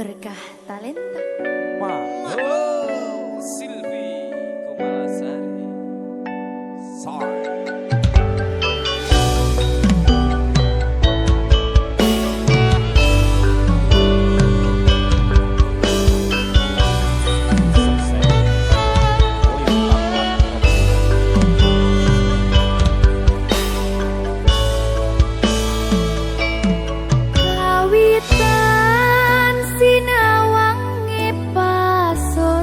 berkah talenta. Silvi Kumalasari. Sorry. Kawitan sinawangi paso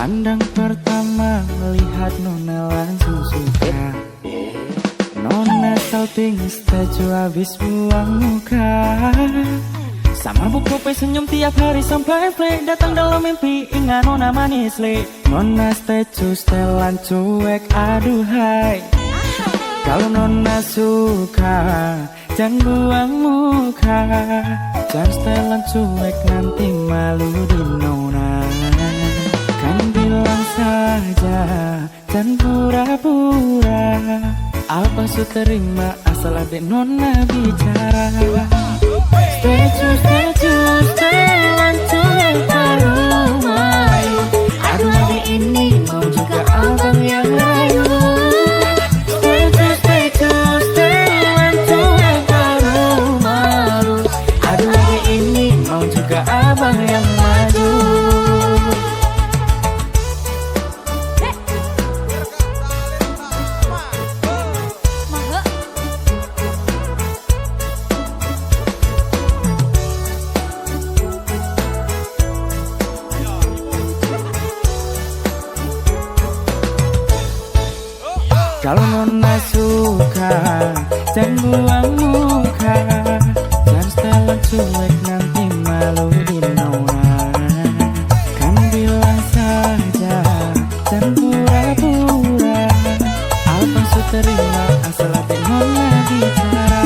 Pandang pertama melihat Nona langsung suka. Nona salting statue habis buang muka. Sama buku senyum tiap hari sampai play. Datang dalam mimpi ingat Nona manis le. Nona statue setelan cuek aduhai. Kalau Nona suka jangan buang muka. Jangan setelan cuek nanti malu di Nona. Kan bilang saja jangan pura-pura. Apa su terima asal adik Nona bicara. Statue setelan cuek rumah. Aduh adik ini mau juga abang yang rayu. Abang yang maju. Kalau Nona suka jangan buang muka. Jangan setelan cuek nanti malu di Nona. Kan bilang saja jangan pura-pura. Apa su terima asal hati Nona bicara.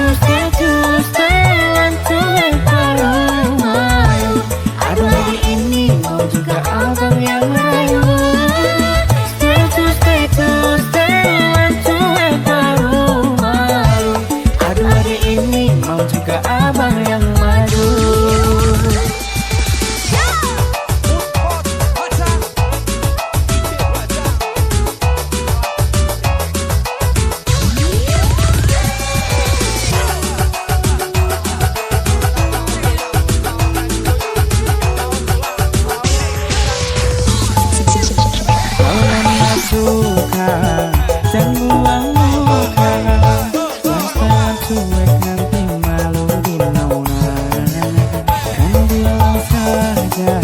Statue setelan cuek rumah. Aduh hari ini mau juga abang yang rayu. Statue setelan cuek rumah. Aduh hari ini mau juga abang yang maju. Kalau Nona suka jangan buang muka. Jangan setelan cuek nanti malu di Nona. Kan bilang saja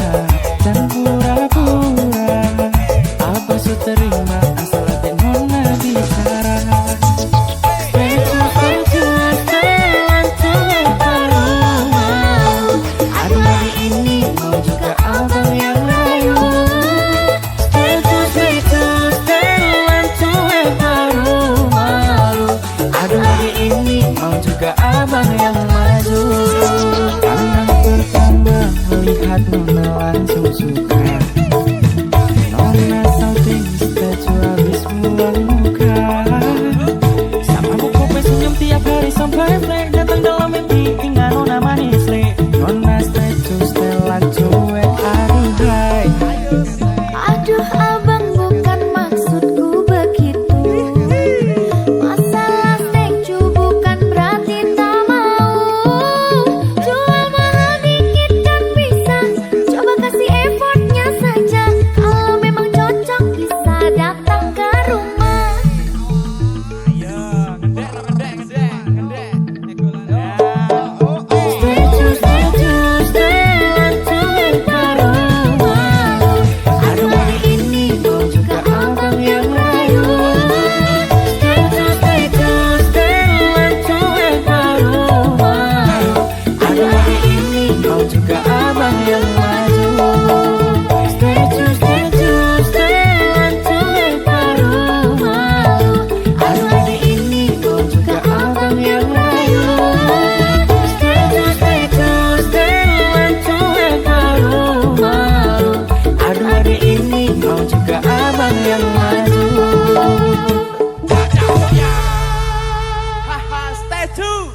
jangan pura-pura. Apa su terima asal hati Nona bicara. Statue setelan cuek rumah. Aduh hari ini mau juga abang yang rayu. Statue setelan cuek rumah. Aduh hari ini mau juga abang yang maju. Pandang pertama melihat Nona langsung suka. Nona salting statue habis buang muka. Sama buku senyum tiap hari sampai play. Datang dalam mimpi ingat Nona manis le. Nona statue setelan cuek aduhai. Aduh abang bukan maksudku begitu. Masalah statue bukan berarti tak mau. Jual mahal dikit kan bisa. Coba kasih effortnya saja. Kalau memang cocok bisa datang ke rumah. Statue setelan cuek rumah. Aduh hari ini mau juga abang yang rayu. Statue setelan cuek rumah. Aduh hari ini mau juga abang yang maju. Statue setelan cuek rumah. Aduh hari ini mau juga abang yang rayu. Statue setelan cuek rumah. Aduh hari ini mau juga abang yang maju. Haha, statue.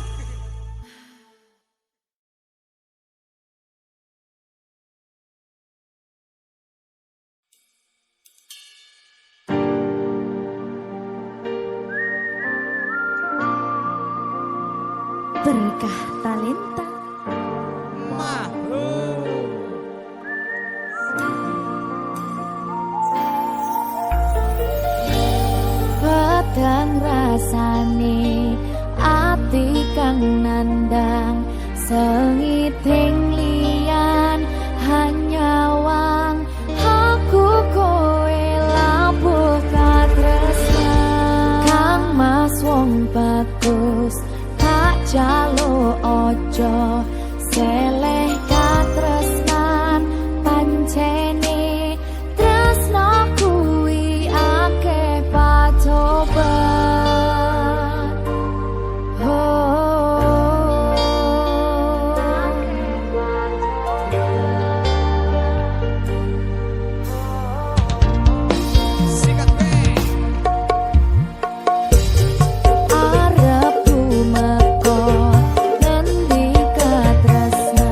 Berkah talenta. Padang rasane ati kang nandang sengiting liyan hanya wang jalo ojo seleh katresnan pancene tresno kuwi akeh pacoban Sikat band. arep meko ngendi katresnan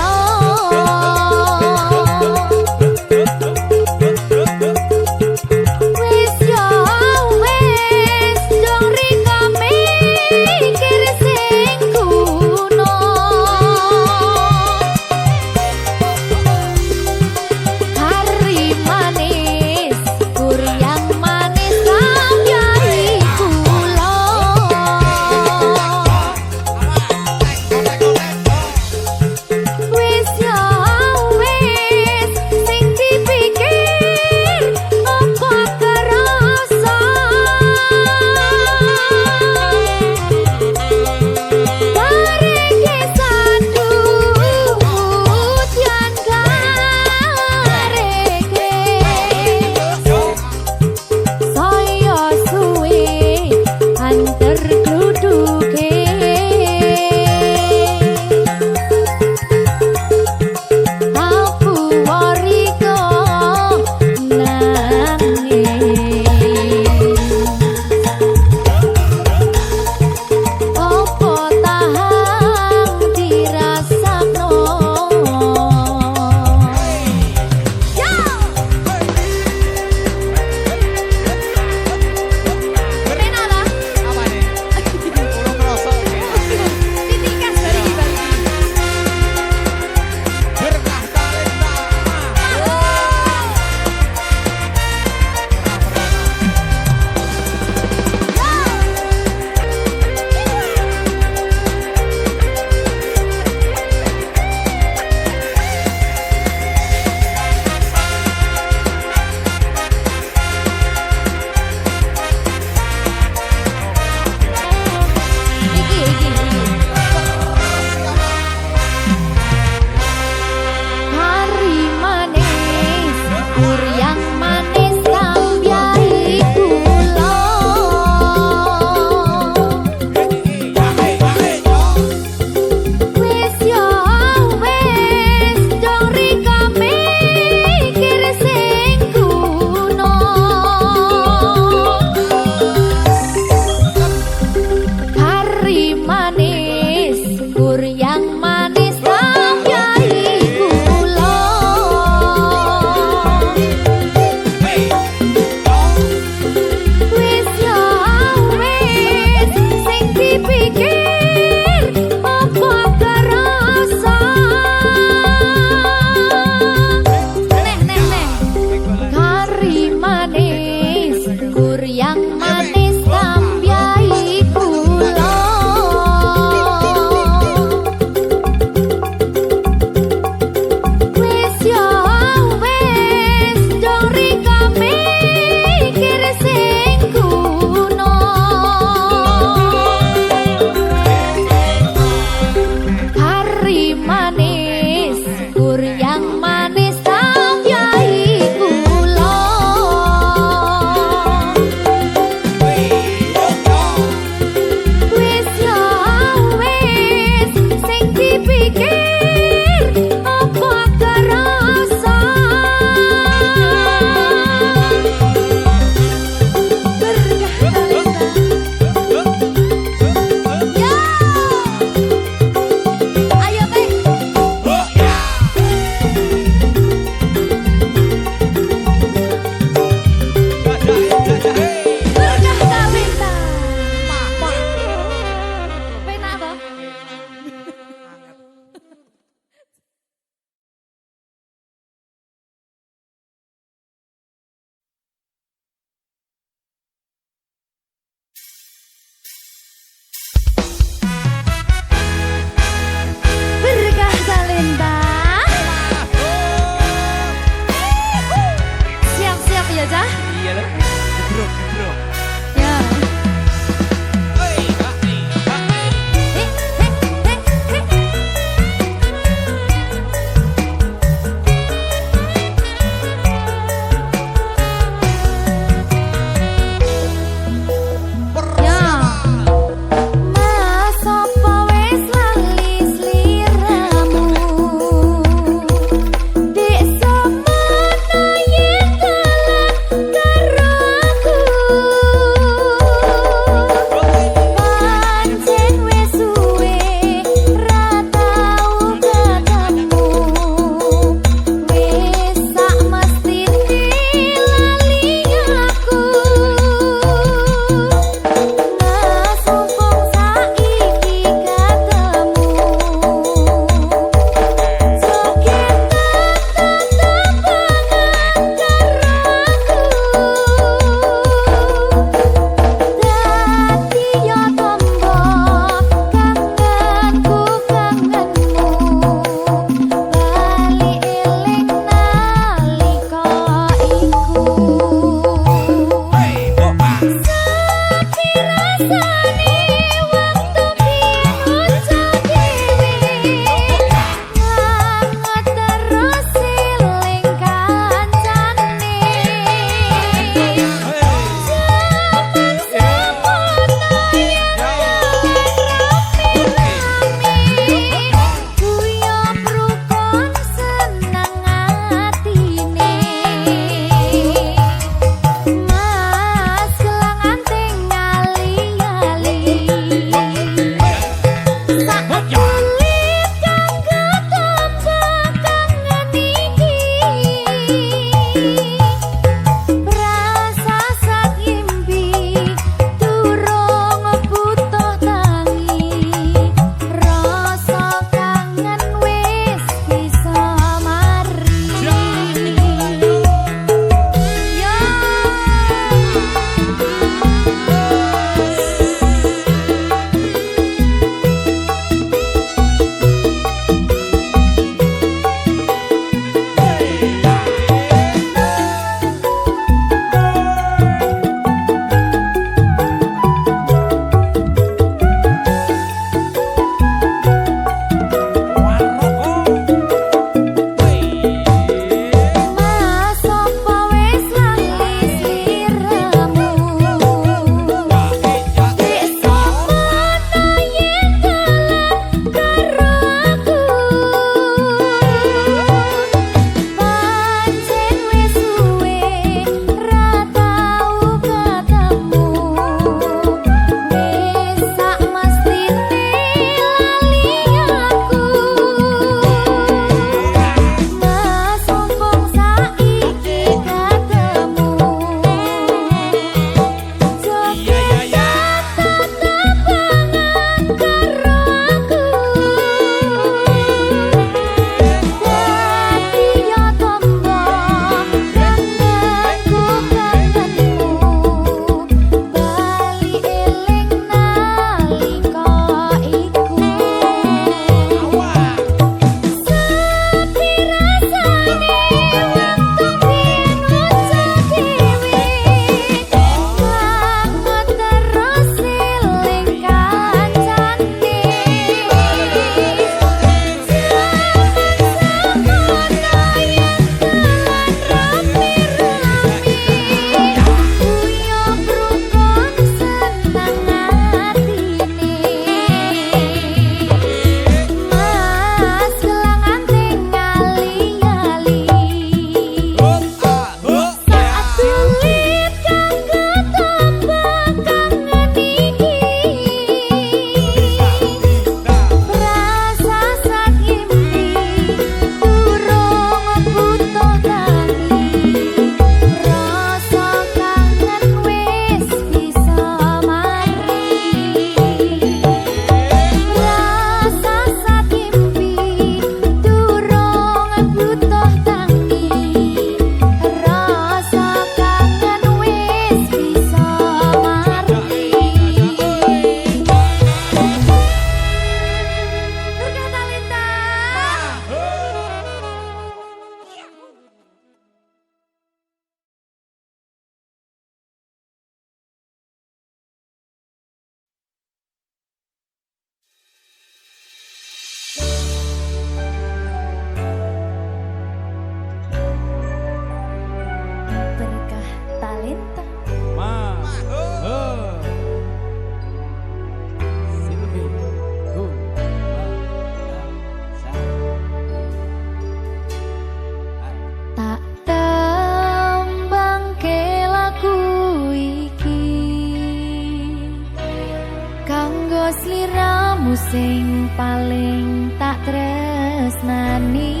sing paling tak tresnani.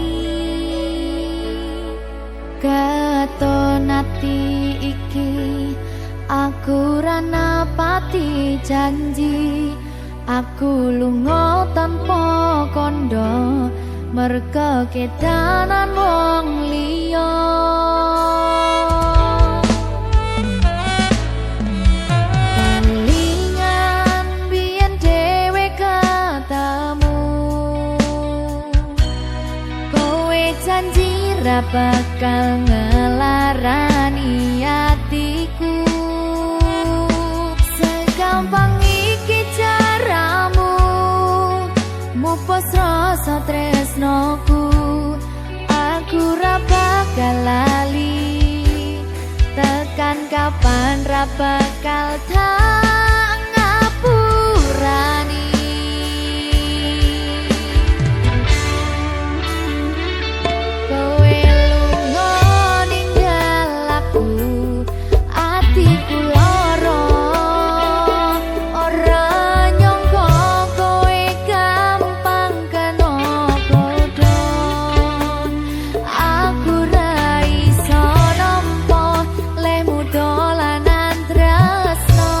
Katon ati iki aku ra napati janji, aku lunga tanpa kondo merga kedanan wong liya. Kelingan biyen dhewe katamu, kowe janji ra bakal ngelarani hatiku. Segampang iki caramu mupus rasa tresnoku, aku ra bakal lali, tekan kapan ra bakal tak ngapurani. Kowe lunga ninggal aku, atiku lara, ora nyangka kowe gampang kena godha. Aku ra iso nampa lehmu dolanan tresno.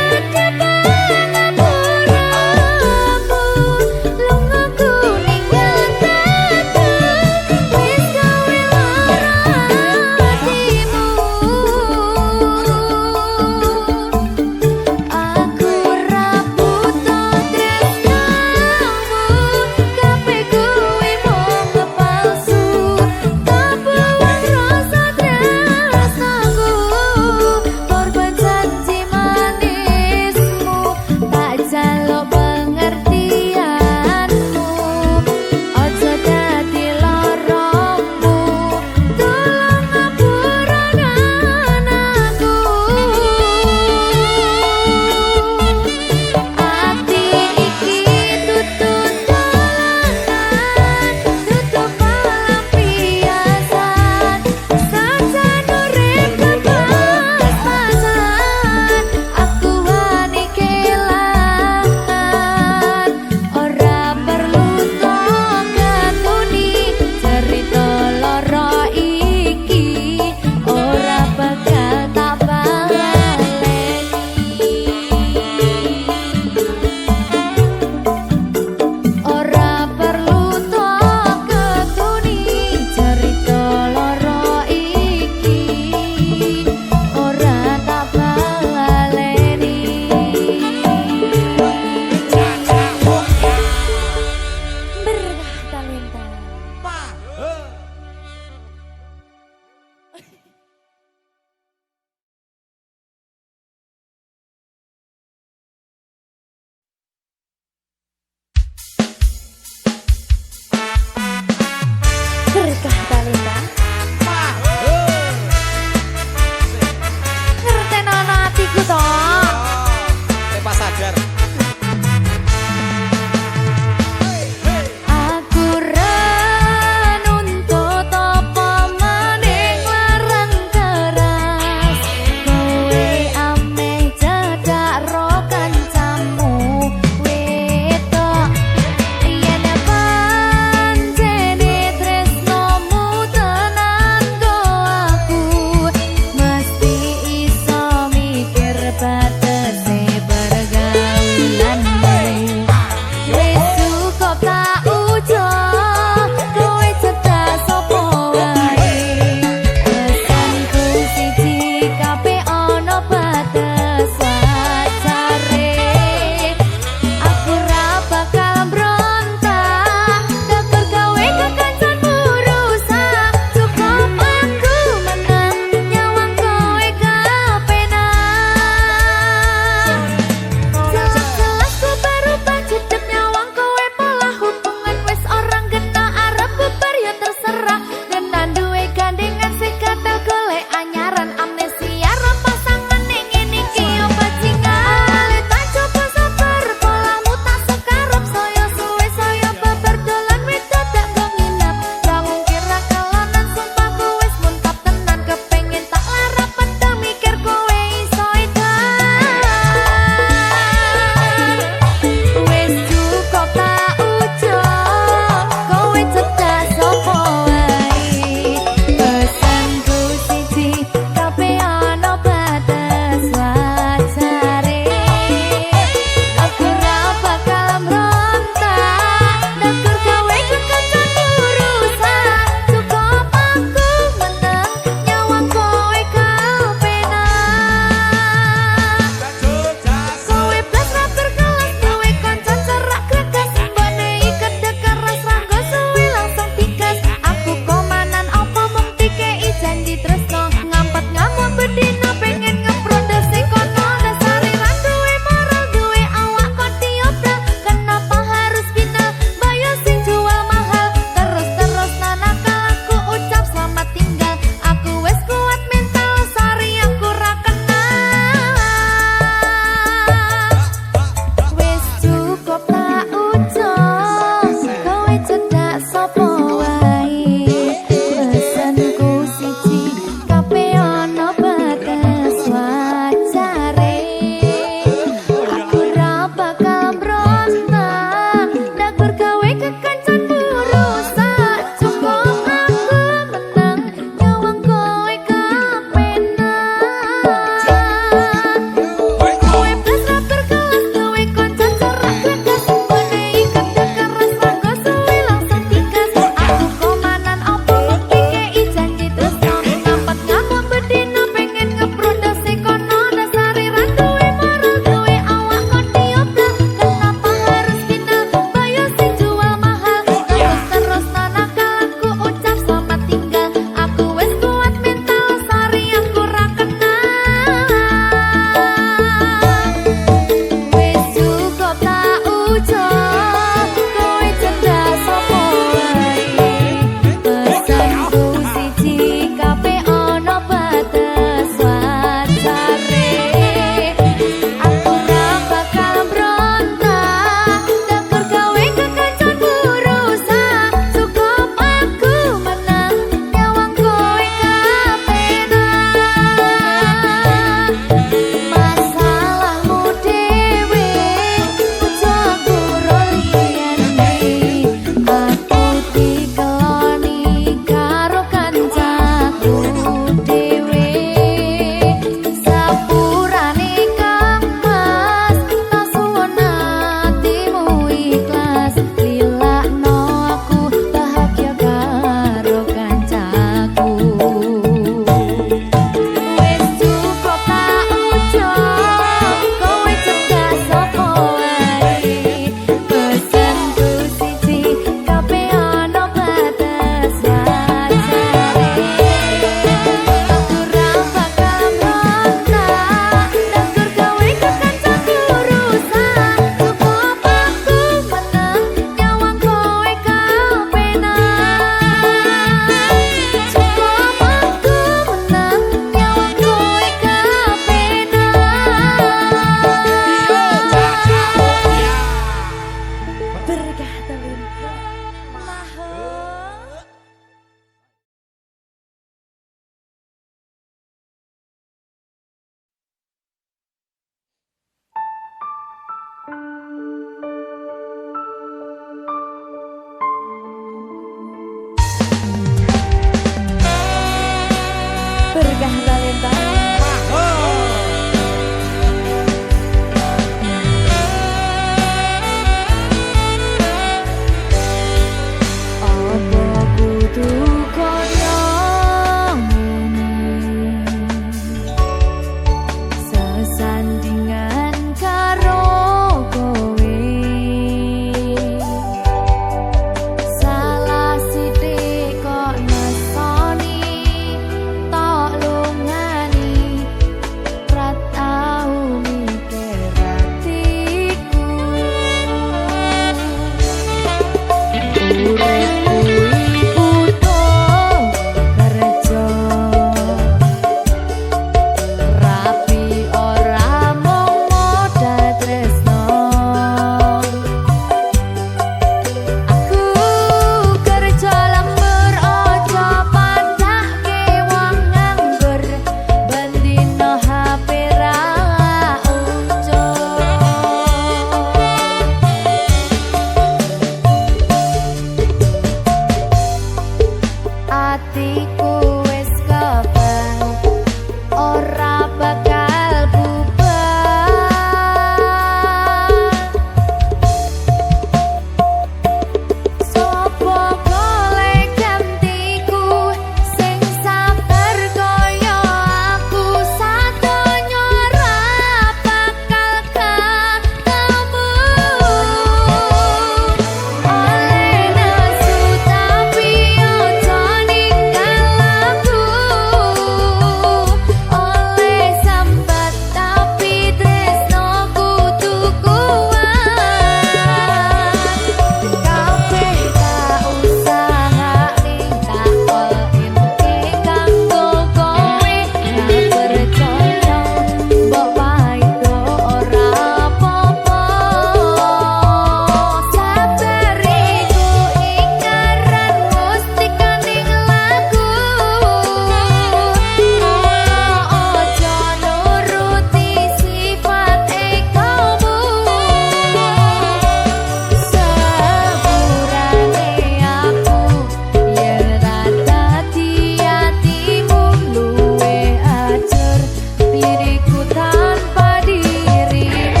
tanpa dirimu.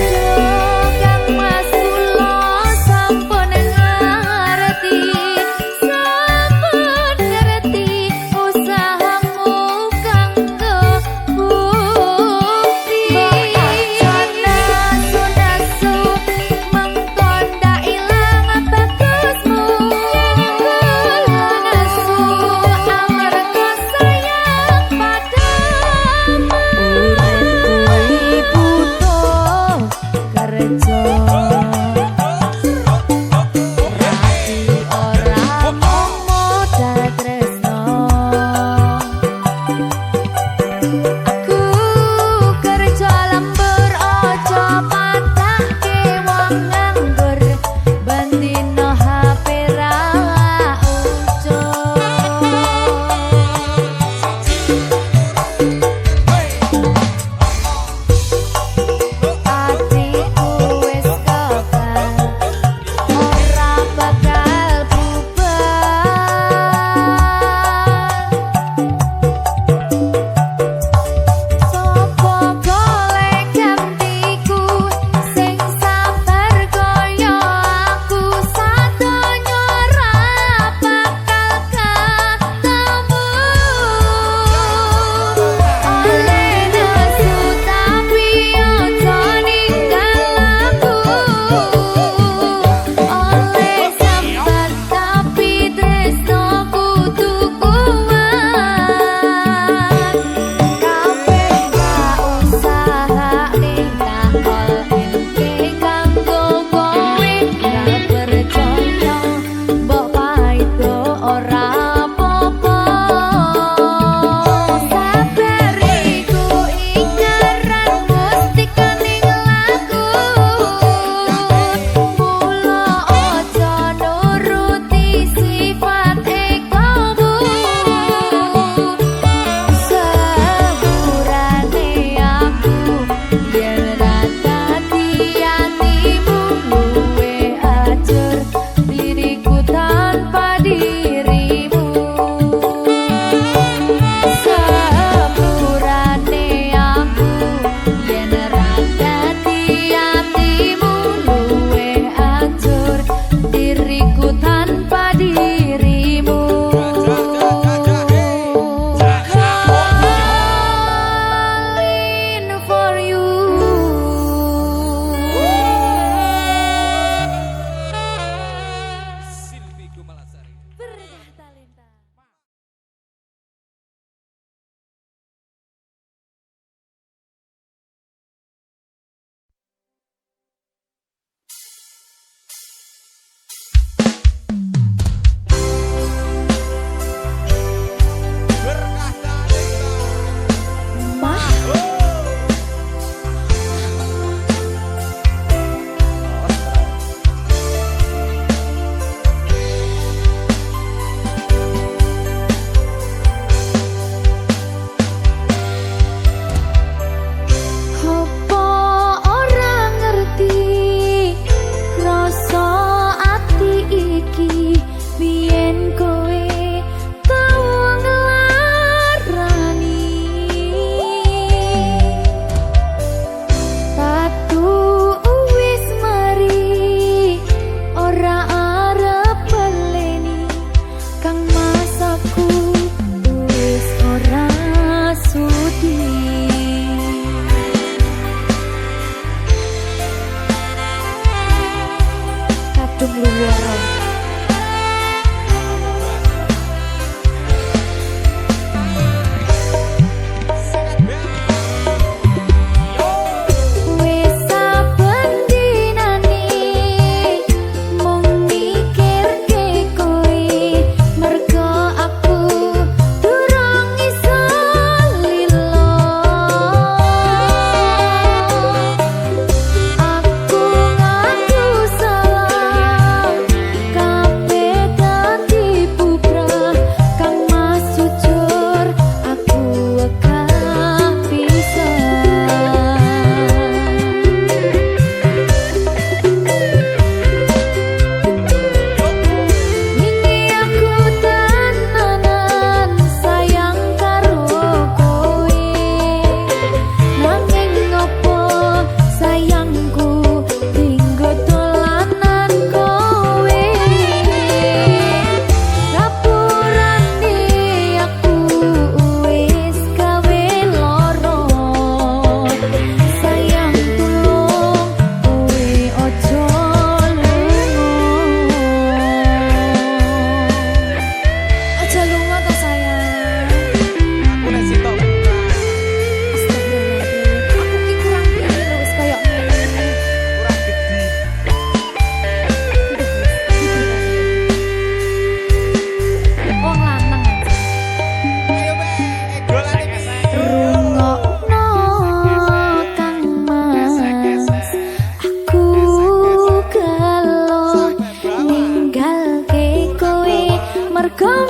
Jogang Mas Kula sampun ngerti, sampun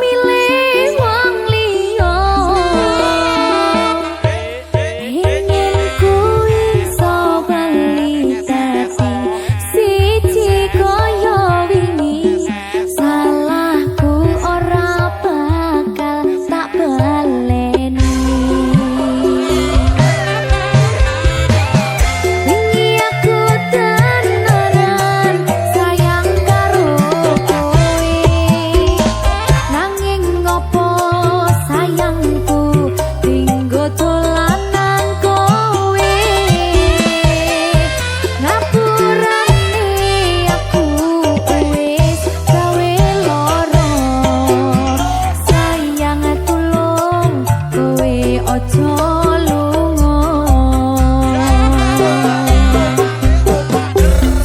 milih wong liya ingin kuwi iso bali dadi siji kaya wingi salahku ora bakal tak baleni wingi aku tenanan sayang karo kowe nanging ngopo sayangku dinggo dolanan kowe ngapurane aku wis gawe lara sayang tulung kowe ojo lunga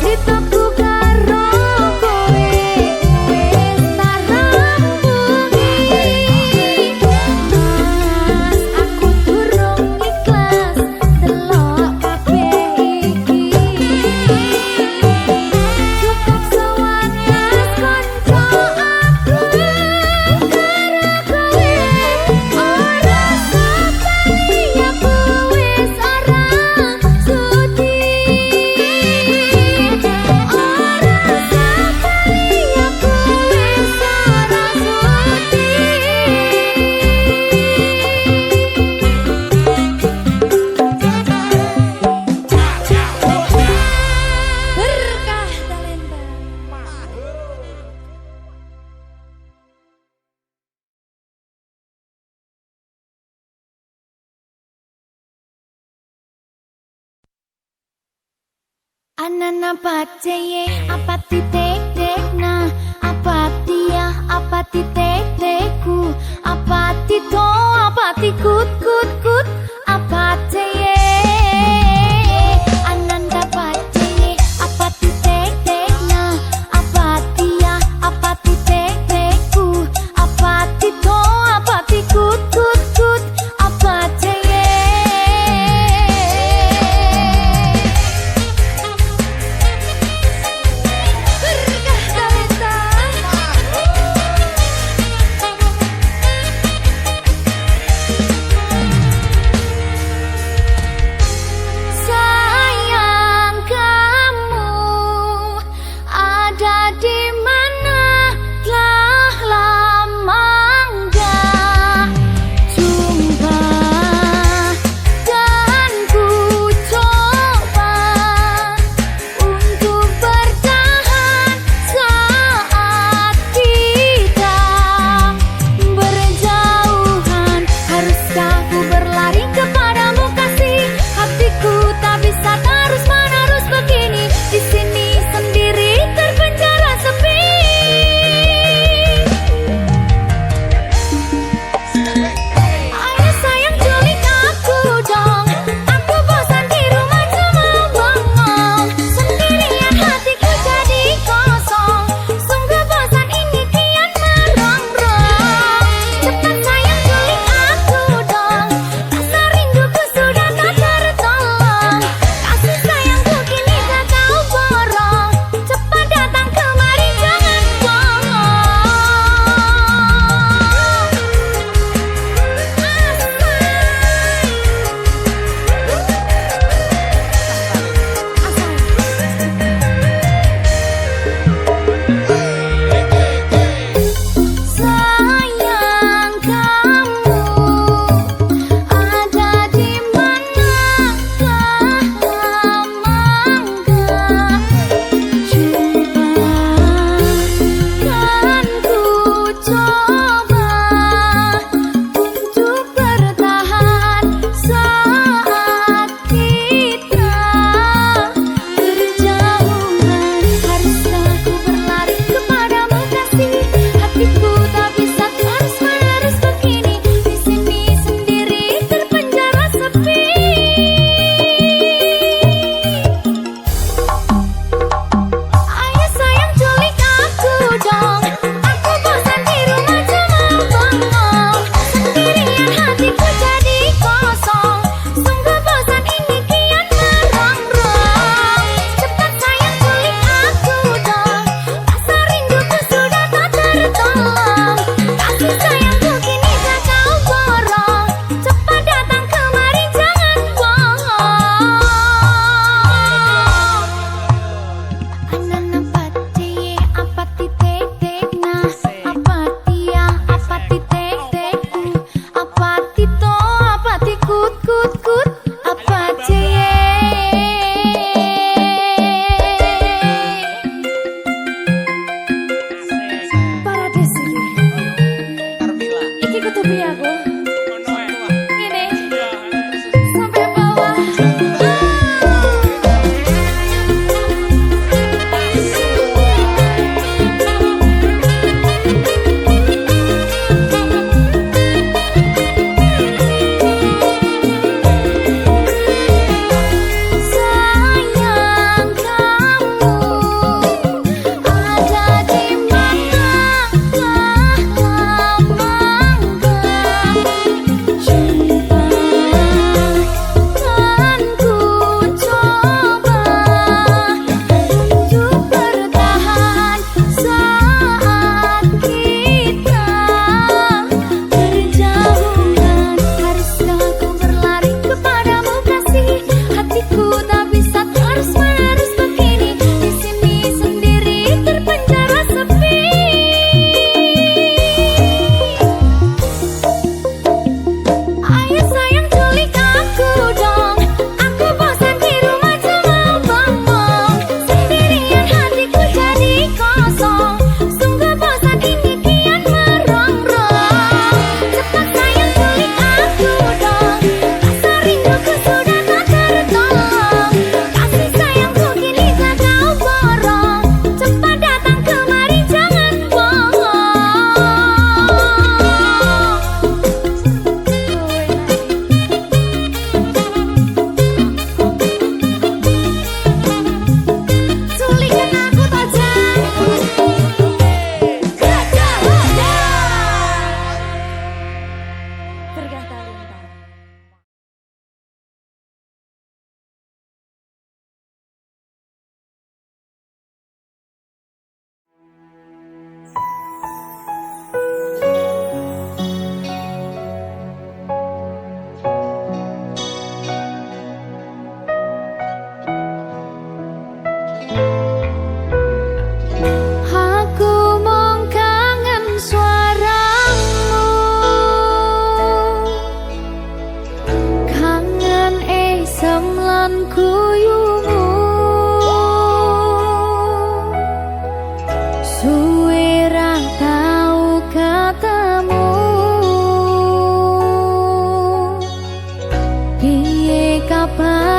Ceritaku karo kowe wis tak rampungi Mas aku durung ikhlas delok kabeh iki Cukup sewadas kanca aku karo kowe ora sakali aku wis ora sudi ora sakali aku wis ora sudi berkah talenta Anana paceye apa titik dekna apa dia apa titik deku apa tito apa tikut kut kut apa ceye Ananda paceye apa titik dekna apa dia apa titik deku apa tito apa tikut kut kut apa ceye berkah talenta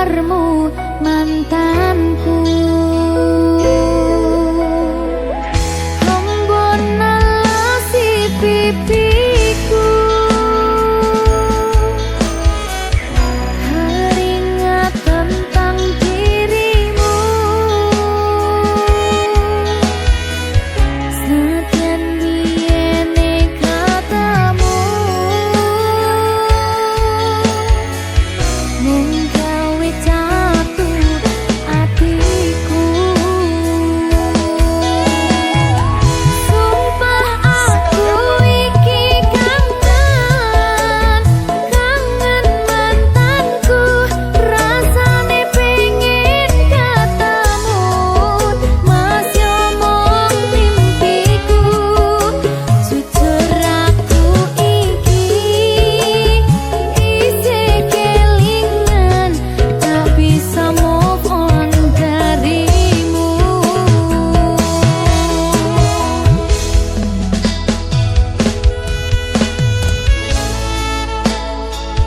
kabarmu mantanku. Embun nalasi pipiku, teringat tentang dirimu. Sekian biene katamu, mung gawe jatuh hatiku. Sumpah aku iki kangen, kangen mantanku. Rasane pengen ketemu, masih omong mimpiku. Jujur aku iki isih kelingan, tak bisa move on darimu.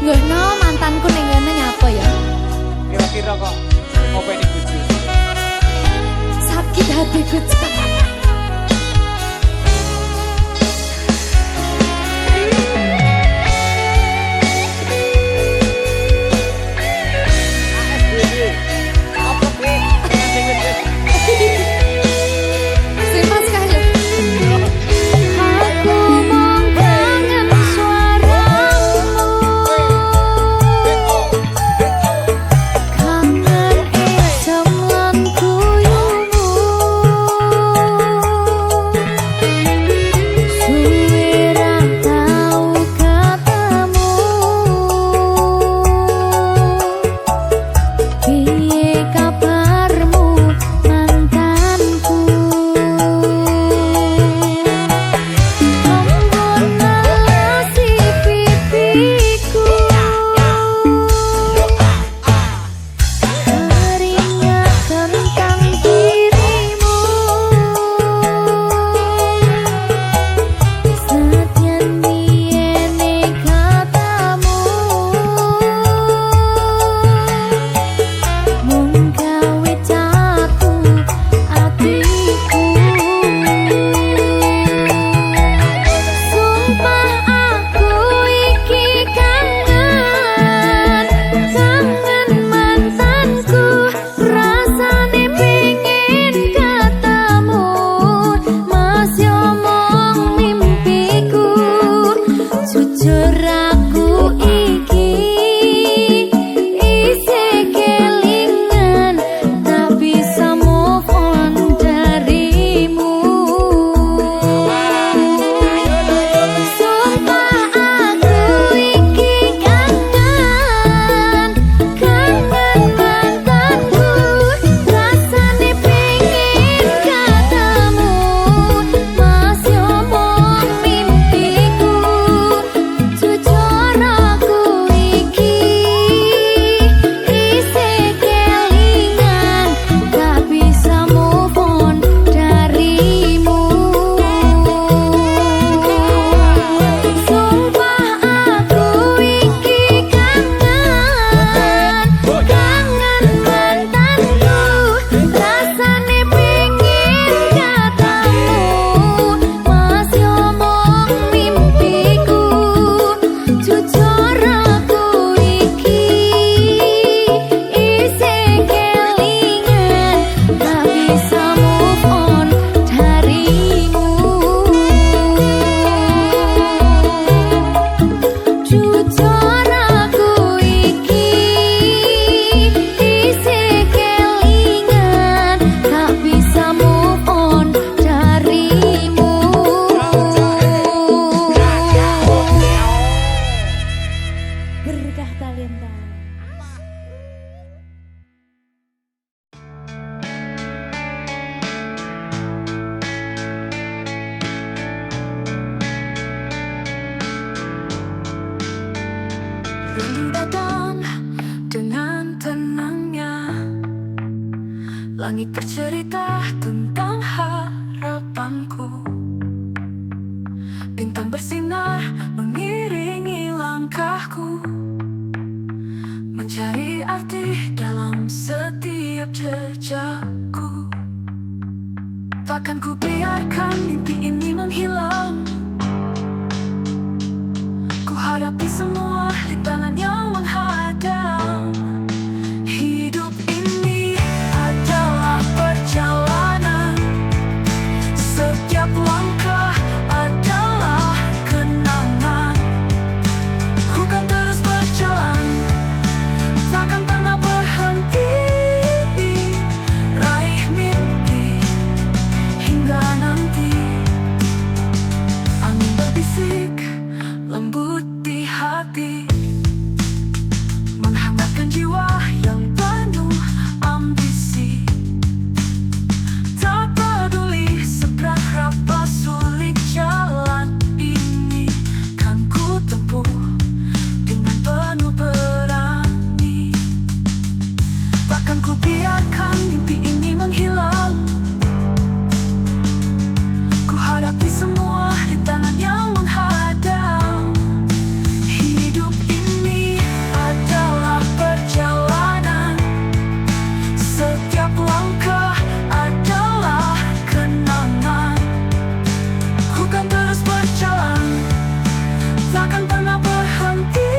Nggih no, mantanku ning ngene nyapa ya? Kira-kira kok ngopeni bojo. Sakit hatiku Cak. Apa sih? Pengen sing Simpan sekali. Aku mong kangen suaramu, kangen esem lan guyumu. Suwe ra tau ketemu, piye kabarmu mantanku? Embun nalasi pipiku, teringat tentang dirimu. Sekian biene katamu, mung gawe jatuh hatiku. Sumpah aku iki kangen, kangen mantanku. Rasane pengen ketemu, masih omong mimpiku. Jujur aku iki isih kelingan, tak bisa move on darimu. Sumpah aku iki kangen, kangen mantanku. Rasane pengen ketemu, masih omong mimpiku. Jujur aku iki isih kelingan, tak bisa move on darimu. Sumpah aku iki kangen, kangen mantanku. Rasane pengen ketemu, masih omong mimpiku. Jujur aku iki isih kelingan, tak bisa move on darimu. Jujur aku iki isih kelingan, tak bisa move on darimu. Berkah talenta. Rindu datang dengan tenangnya, langit bercerita tentang harapanku. Bintang bersinar mengiringi langkahku, mencari arti dalam jejakku. Takkan ku biarkan mimpi ini menghilang. Ku hadapi semua rintangan yang menghadang. Hidup ini adalah perjalanan. Setiap langkah adalah kenangan. Ku kan terus berjalan, takkan pernah berhenti. Raih mimpi hingga nanti. Angin berbisik lembut di hati, menghangatkan jiwa yang penuh ambisi. Tak peduli seberapa sulit jalan ini, kan ku tempuh dengan penuh berani. Takkan ku biarkan mimpi ini menghilang. Ku hadapi semua rintangan yang menghadang. Hidup ini adalah perjalanan. Setiap langkah adalah kenangan. Ku kan terus berjalan, takkan pernah berhenti.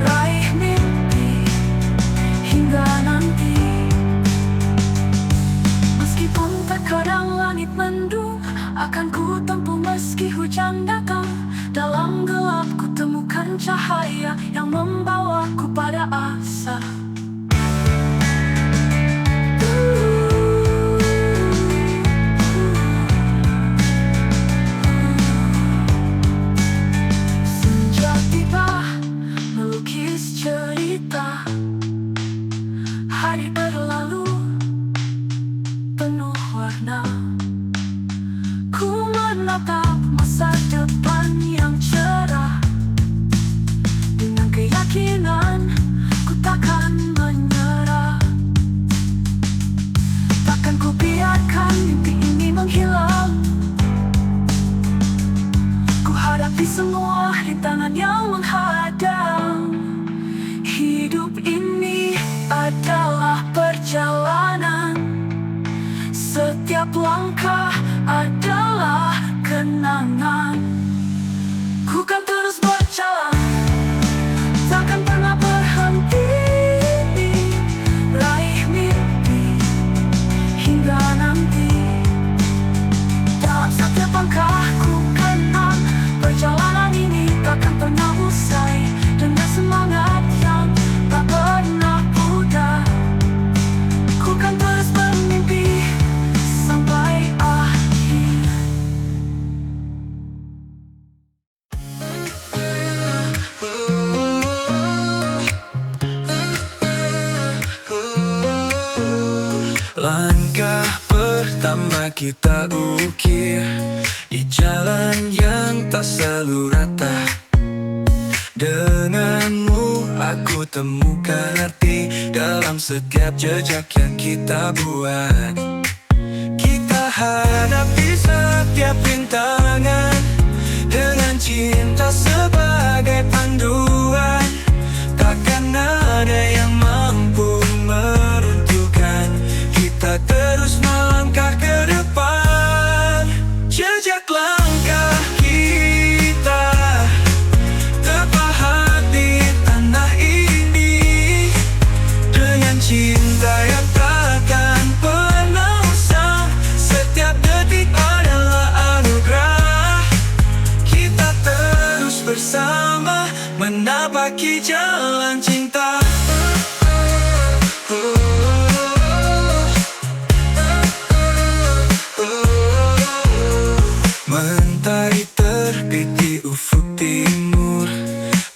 Raih mimpi hingga nanti. Meskipun terkadang langit mendung, akan ku tempuh meski hujan datang. Dalam gelap ku temukan cahaya yang membawaku pada asa. Senja tiba melukis cerita. Hari berlalu penuh warna. Ku menatap masa depan yang cerah. Dengan keyakinan ku takkan menyerah. Takkan ku biarkan mimpi ini menghilang. Ku hadapi semua rintangan yang menghadang. Hidup ini adalah perjalanan. Setiap langkah adalah kenangan. Ku kan terus berjalan, takkan pernah berhenti. Raih mimpi hingga nanti. Dalam setiap langkah ku kenal, perjalanan ini takkan pernah usai. Dengan semangat yang tak pernah pudar, ku kan terus bermimpi sampai akhir. Langkah pertama kita ukir di jalan yang tak selalu rata. Denganmu aku temukan arti dalam setiap jejak yang kita buat. Kita hadapi setiap rintangan dengan cinta sebagai panduan. Takkan ada yang mampu meruntuhkan. Kita terus melangkah ke depan. Jejak langkah kita terpahat di tanah ini dengan cinta yang takkan pernah usang. Setiap detik adalah anugerah. Kita terus bersama menapaki jalan cinta. Mentari terbit di ufuk timur,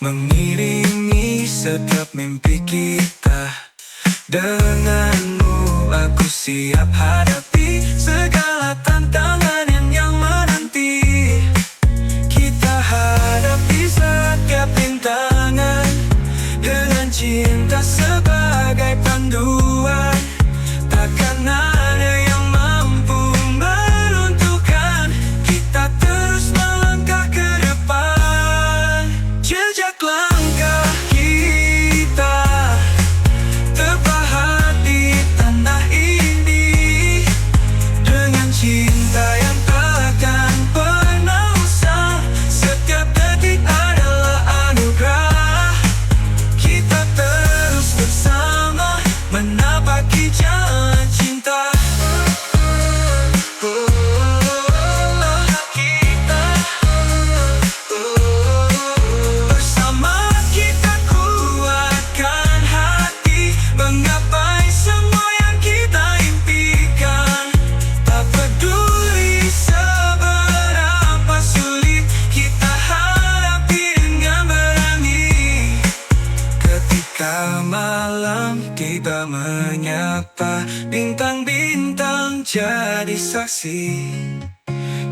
mengiringi setiap mimpi kita. Denganmu aku siap hadapi segala tantangan yang menanti. Kita hadapi setiap rintangan dengan cinta sebagai panduan. Takkan ada yang mampu meruntuhkan. Kita terus melangkah ke depan. Jejak langkah kita terpahat di kasih.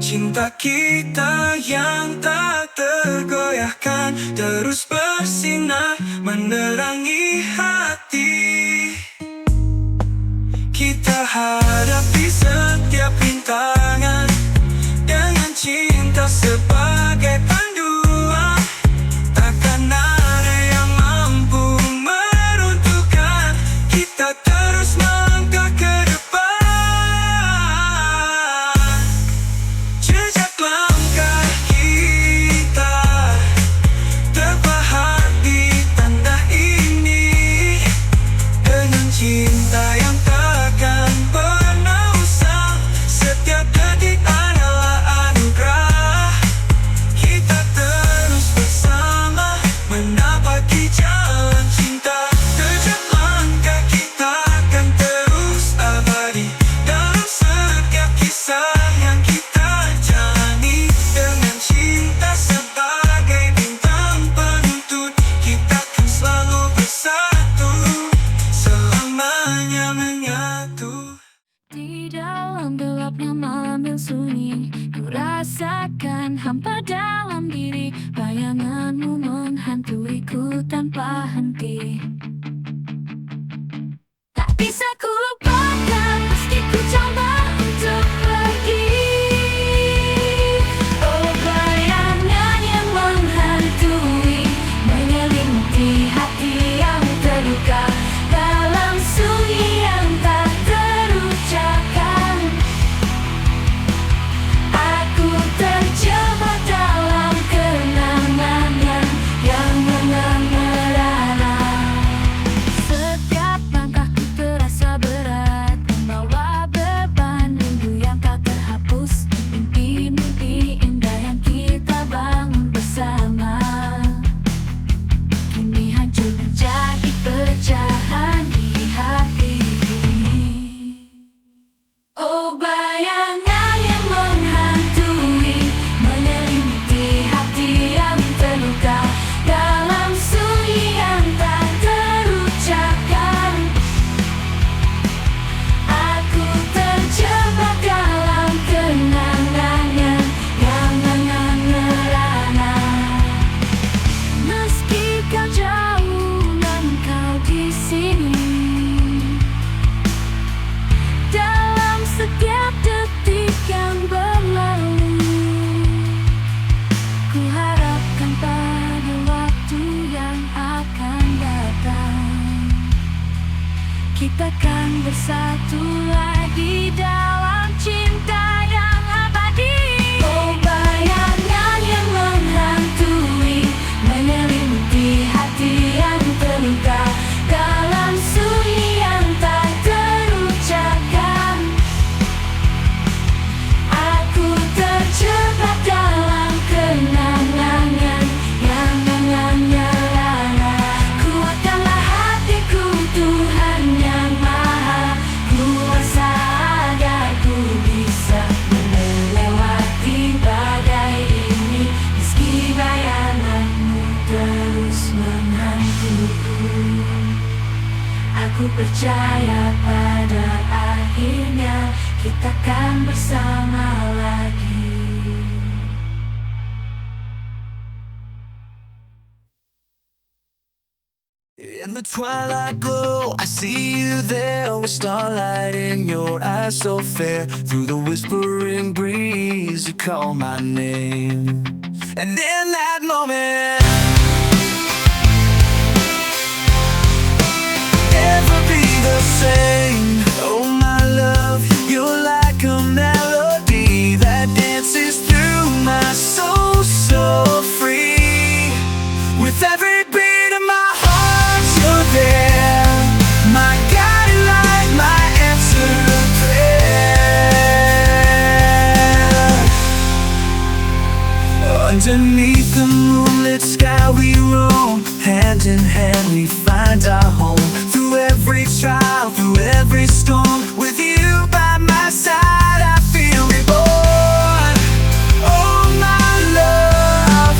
Cinta kita yang tak tergoyahkan terus bersinar menerangi hati. Kita hadapi setiap rintangan dengan cinta sebagai panduan. Takkan ada yang mampu meruntuhkan. Kita terus melangkah ke depan. Jejak langkah kita terpahat di tanda ini. Dengan cinta yang takkan pernah usang, setiap detik adalah anugerah. Kita terus bersama menapaki jalan cinta. Jejak langkah kita akan terus abadi dalam setiap kisah yang kita jalani. Dengan cinta sebagai bintang penuntun, kita akan selalu bersatu, selamanya menyatu. Di dalam gelapnya malam yang sunyi, ku rasakan hampa dalam diri. Bayanganmu menghantuiku tanpa henti. Tak bisa ku lupakan meski ku coba untuk pergi. Oh, bayangan yang menghantui, menyelimuti hati yang terluka dalam sunyi yang tak terucapkan. Aku terjebak dalam kenangannya yang merana. Setiap langkahku terasa berat, membawa beban rindu yang tak terhapus. Mimpi-mimpi indah yang kita bangun bersama kini hancur menjadi pecahan di hati. Oh, bayangan yang menghantui, menyelimuti hati yang terluka dalam sunyi yang tak terucapkan. Aku terjebak dalam kenangannya yang merana. Meski kau jauh dan kau di sini, dalam setiap detik yang berlalu, ku harapkan pada waktu yang akan datang kita akan bersatu lagi dalam cinta yang abadi. Oh, bayangan yang menghantui, menyelimuti hati yang terluka dalam sunyi yang tak terucapkan. Aku terjebak dalam kenangannya yang merana. Kuatkanlah hatiku, Tuhan yang maha kuasa, agar ku bisa melewati badai ini. Meski bayanganmu terus menghantui, aku percaya pada akhirnya kita akan bersama lagi. In the twilight glow, I see you there with starlight in your eyes so fair. Through the whispering breeze, you call my name. And in that moment, never be the same. Oh, my love, you're like a melody that dances through my soul so free. With every beat of my heart, you're there, my guiding light, my answered prayer. Underneath the moonlit sky we roam, hand in hand we find our home. Through every trial, through every storm, with you by my side I feel reborn. Oh, my love,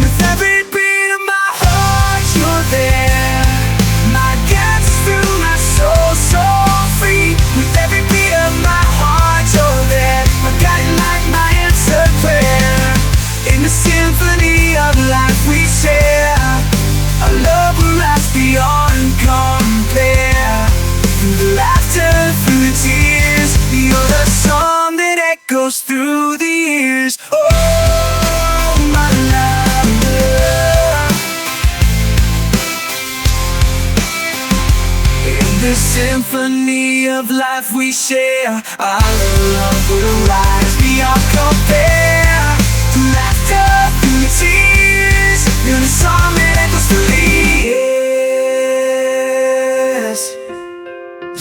with every beat of my heart you're there, my guidance through my soul so free. With every beat of my heart you're there, symphony of life we share. Our love will last beyond compare. Through the laughter, through the tears, you're the song that echoes through the years. Oh, my love. In the symphony of life we share, our love will rise beyond compare. Through laughter, through the tears, you're the song that echoes through the years.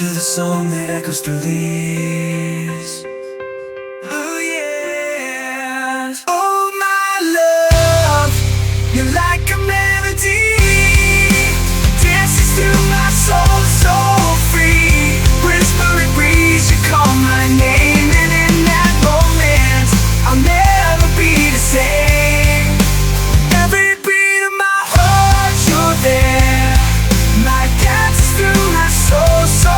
You're the song that echoes through the years. Oh yes. Oh my love, you're like a melody, dances through my soul so free. Whispering breeze, you call my name, and in that moment I'll never be the same. Every beat of my heart, you're there. My dance is through my soul so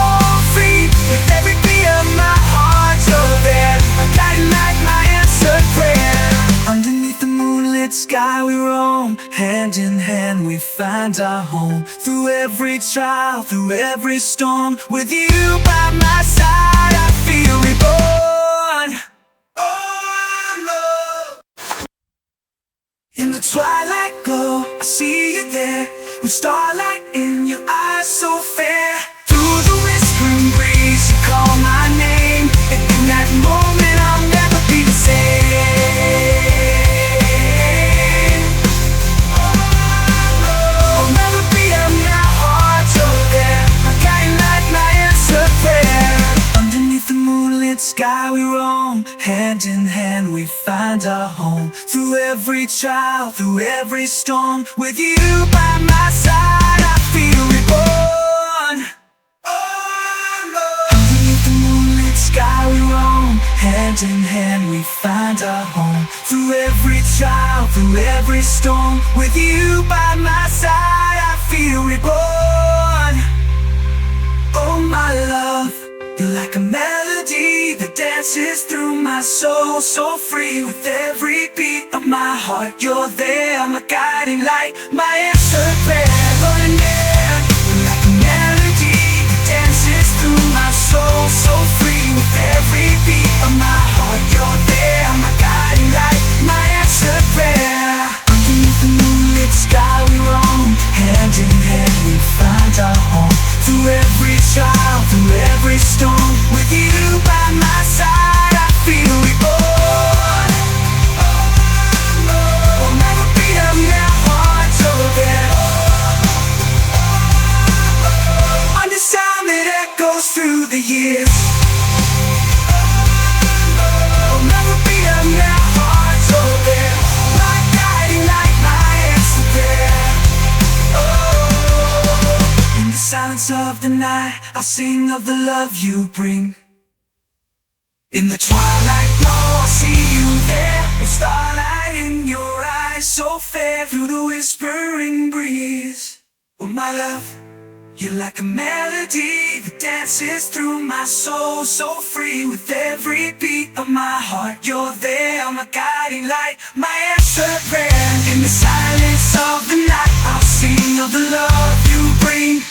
free. With every beat of my heart, you're there. My guiding light, my answered prayer. Underneath the moonlit sky we roam, hand in hand we find our home. Through every trial, through every storm, with you by my side I feel reborn. Oh love. In the twilight glow, I see you there, with starlight in your eyes so fair. Through the whispering breeze, you call my name, and in that moment I'll never be the same. I'll never be of my heart, you're there. My guiding light, my answered prayer. Underneath the moonlit sky we roam, hand in hand we find our home. Through every trial, through every storm, with you by my side I feel reborn. Oh Lord. Underneath the moonlit sky we roam, hand in hand we find our home. Through every trial, through every storm, with you by my side I feel reborn. Oh my love, you're like a melody that dances through my soul so free. With every beat of my heart, you're there. My guiding light, my answered prayer. Running there, you're like a melody that dances through my soul so free. With every beat of my heart, you're there. My guiding light, my answered prayer. Underneath the moonlit sky we roam, hand in hand we find our home. Through every trial, through every storm, with you by my side I feel reborn. I'll never be of my heart, you're there. On the sound that echoes through the years. I'll never be of my heart, you're there. My guiding light, my answer prayer. In the silence of the night, I'll sing of the love you bring. In the twilight glow, I see you there, with starlight in your eyes so fair. Through the whispering breeze, oh my love, you're like a melody that dances through my soul so free. With every beat of my heart, you're there. My guiding light, my answered prayer. In the silence of the night, I'll sing of the love you bring.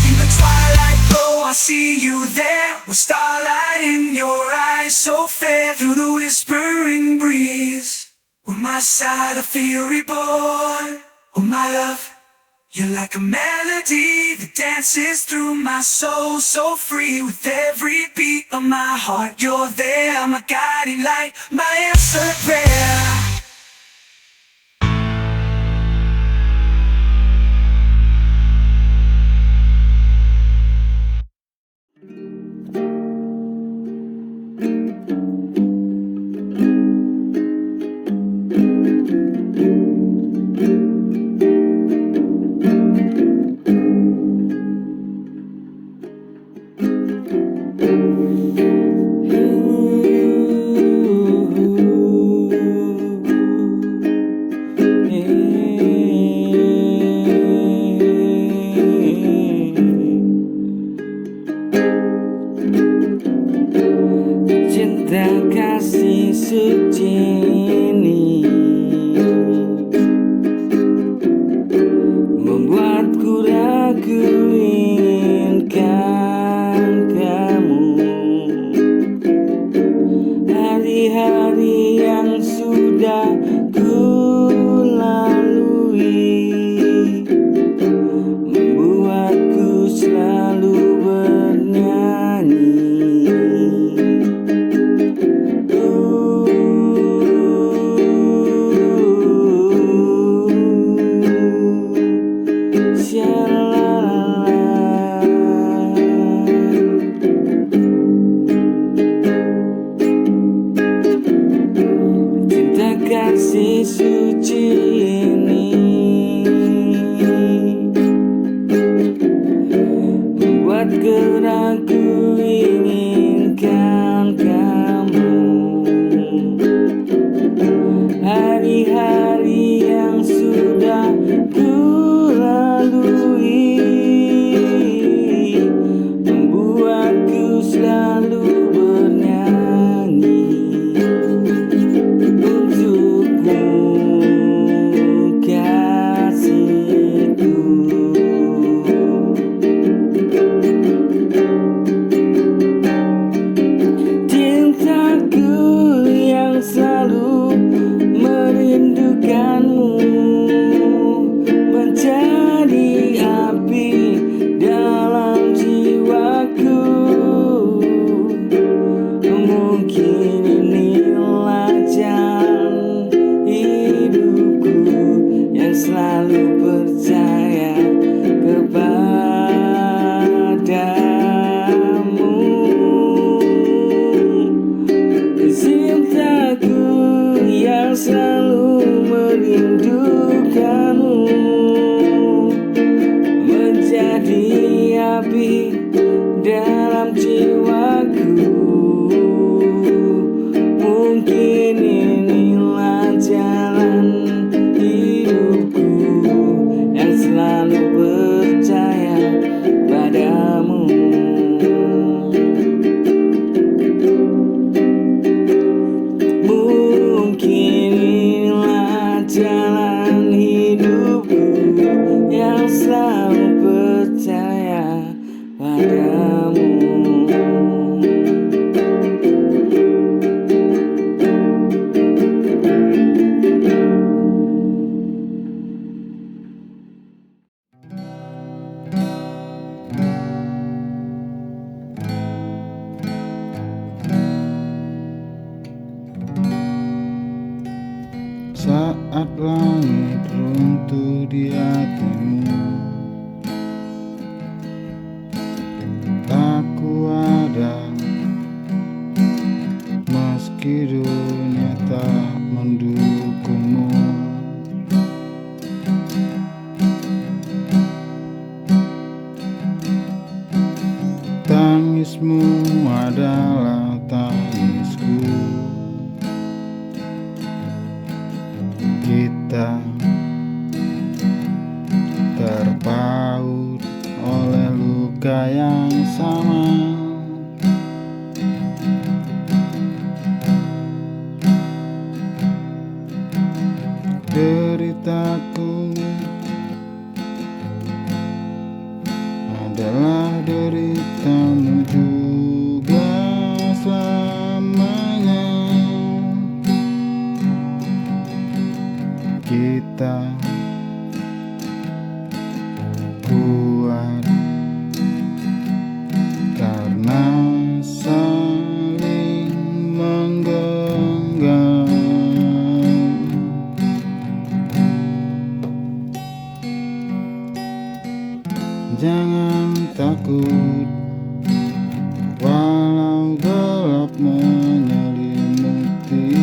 In the twilight glow, I see you there, with starlight in your eyes so fair. Through the whispering breeze, with my side I feel reborn. Oh my love, you're like a melody that dances through my soul so free. With every beat of my heart, you're there. My guiding light, my answered prayer. Cinta kasih suci ini hati suci ini membuatku ragu inginkan kamu. Hari-hari yang sudah ku lalui membuatku selalu bernyanyi untukmu, kasihku. Cintaku yang selalu merindukanmu menjadi api dalam jiwaku. Mungkin inilah jalan hidupku yang selalu percaya kepadamu. Cintaku yang selalu merindukanmu menjadi api dalam jiwaku. Mungkin inilah jalan hidupku yang selalu percaya padamu. Mungkin inilah jalan hidupku yang selalu percaya padamu. Saat langit runtuh di hatimu, aku ada meski dunia tak mendukungmu. Tangismu adalah tangisku. Kita terpaut oleh luka yang sama. Deritaku adalah deritamu juga selamanya. Kita kuat karena saling menggenggam. Jangan takut walau gelap menyelimuti.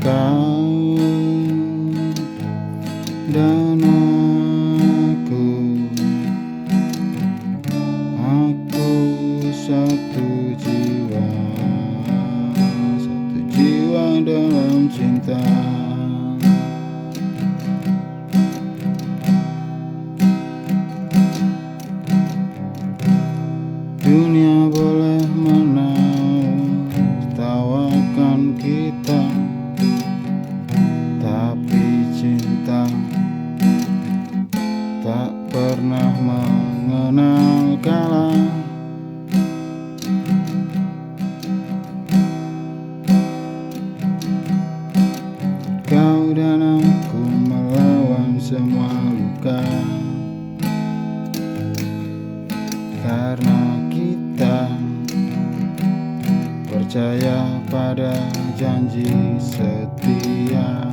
Kau dan aku satu jiwa dalam cinta. Dunia boleh menertawakan kita, tapi cinta tak pernah mengenal kalah. Kau dan aku melawan semua luka, karena kita percaya pada janji setia.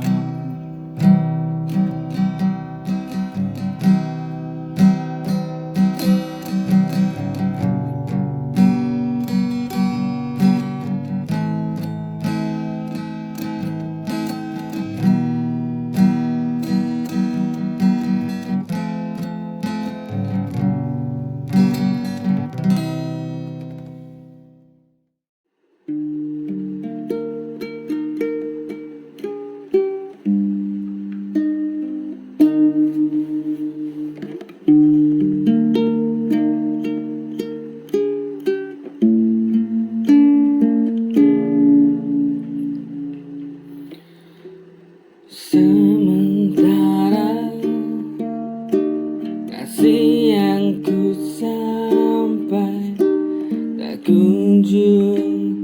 kunjung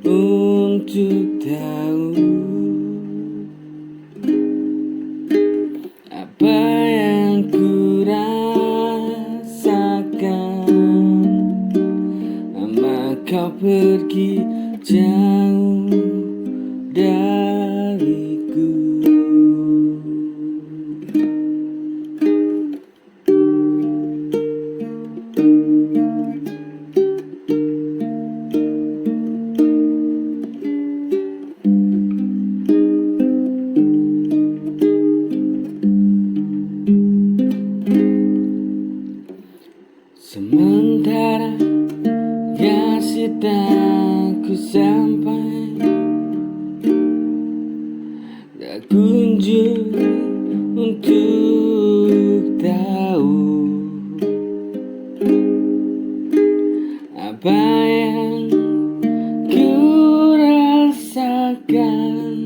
untuk tahu apa yang ku rasakan. Lama kau pergi jauh dariku. Sementara ya sedang ku sampai, tak kunjung untuk tahu apa yang ku rasakan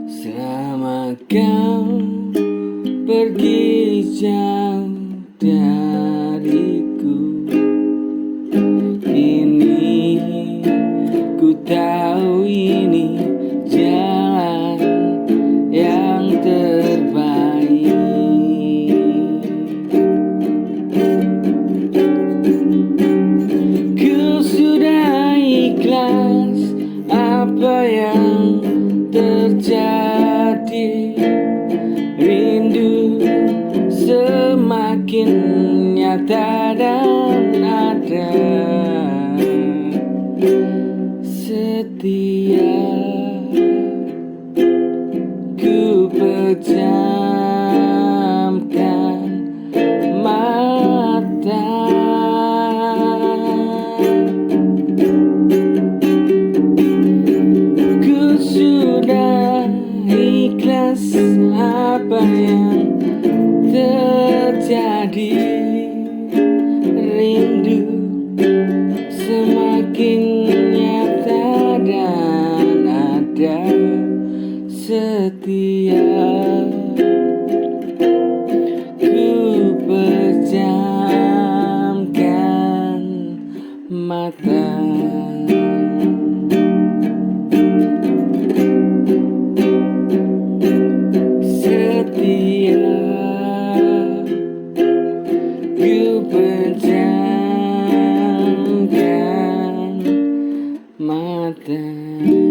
selama kau pergi jauh dariku. Ini ku tahu ini jalan yang terbaik. Ku sudah ikhlas apa yang terjadi. Rindu semakin nyata dan ada. Setia ku pejamkan mata. Ku sudah ikhlas apa yang terjadi. Rindu semakin nyata dan ada. Setia ku pejamkan mata. Setia ku pejamkan mata.